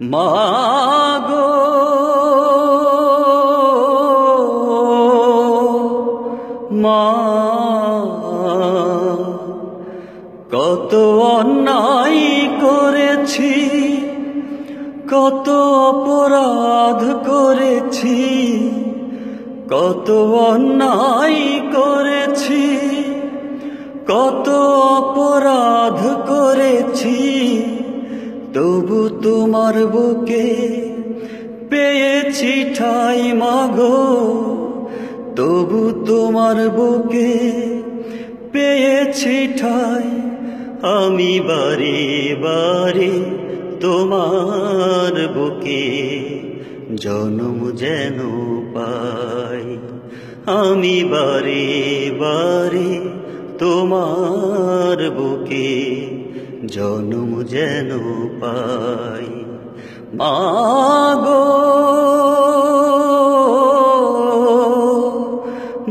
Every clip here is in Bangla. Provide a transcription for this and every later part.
মাগো মা, কত অন্যায় করেছি, কত অপরাধ করেছি, কত অন্যায় করেছি, কত অপরাধ করেছি, তবু তোমার বুকে পেয়েছি ঠাঁই মাগো, তবু তোমার বুকে পেয়েছি ঠাঁই। আমি বারে বারে তোমার বুকে জন্ম যেন পাই, আমি বারে বারে তোমার বুকে জন্ম যেন পাই। মাগো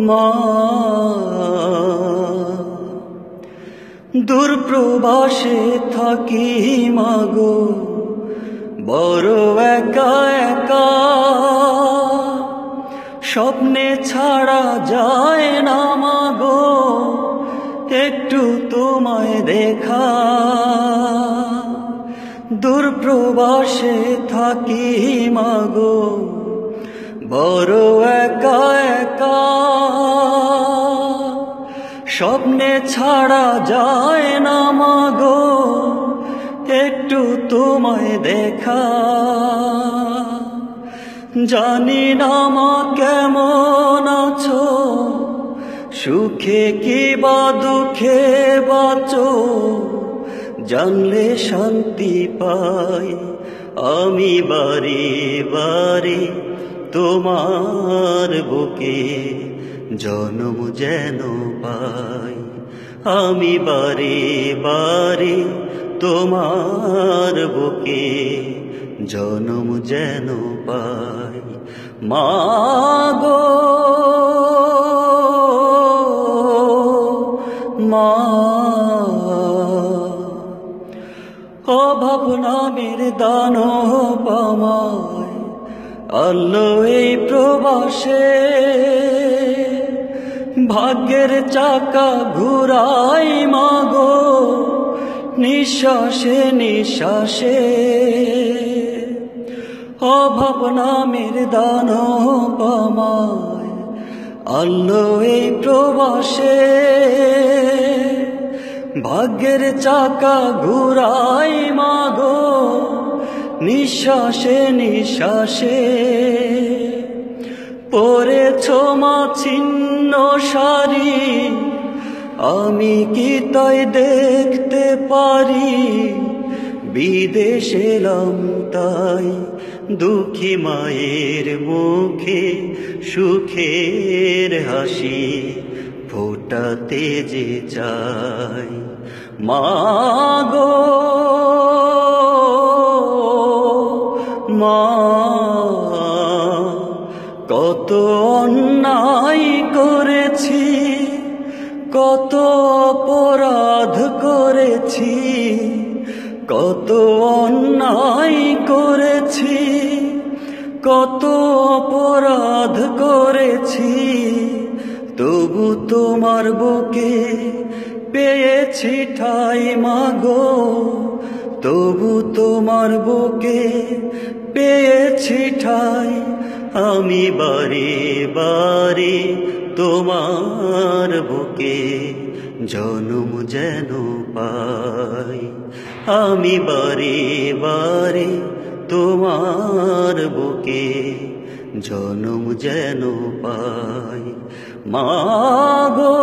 মা, দূর প্রবাসে থাকি মাগো, বড় একা একা, স্বপ্নে ছাড়া যায় না মাগো একটু তোমায় দেখা। দূর প্রবাসে থাকি মাগো, বড় একা একা, স্বপ্নে ছাড়া যায় না মাগো একটু তোমায় দেখা। জানি না মা কেমন আছো, সুখে কি বা দুঃখে বাঁচো, জানলে শান্তি পাই। আমি বারে বারে তোমার বুকে জন্ম যেন পাই, আমি বারে বারে তোমার বুকে জন্ম যেন পাই। মাগো মা, অভাব নামের দানব আমায় আনলো এই প্রবাসে, ভাগ্যের চাকা ঘুরাই মাগো নিঃশ্বাসে নিঃশ্বাসে। অভাব নামের দানব আমায় আনলো এই প্রবাসে, ভাগ্যের চাকা ঘুরাই মাগো নিঃশ্বাসে নিঃশ্বাসে। পরেছ মা ছিন্ন শাড়ি, আমি কি তাই দেখতে পারি, বিদেশে এলাম তাই দুঃখী মায়ের মুখে সুখের হাসি ফোটাতে যে চাই। মাগো মা, কত অন্যায় করেছি, কত অপরাধ করেছি, কত অন্যায় করেছি, কত অপরাধ করেছি, তবু তোমার বুকে পেয়েছি ঠাঁই মাগো, তবু তোমার বুকে পেয়েছি ঠাঁই। আমি বারে বারে তোমার বুকে জন্ম যেন পাই, আমি বারে বারে তোমার বুকে জন্ম যেন পাই। মাগো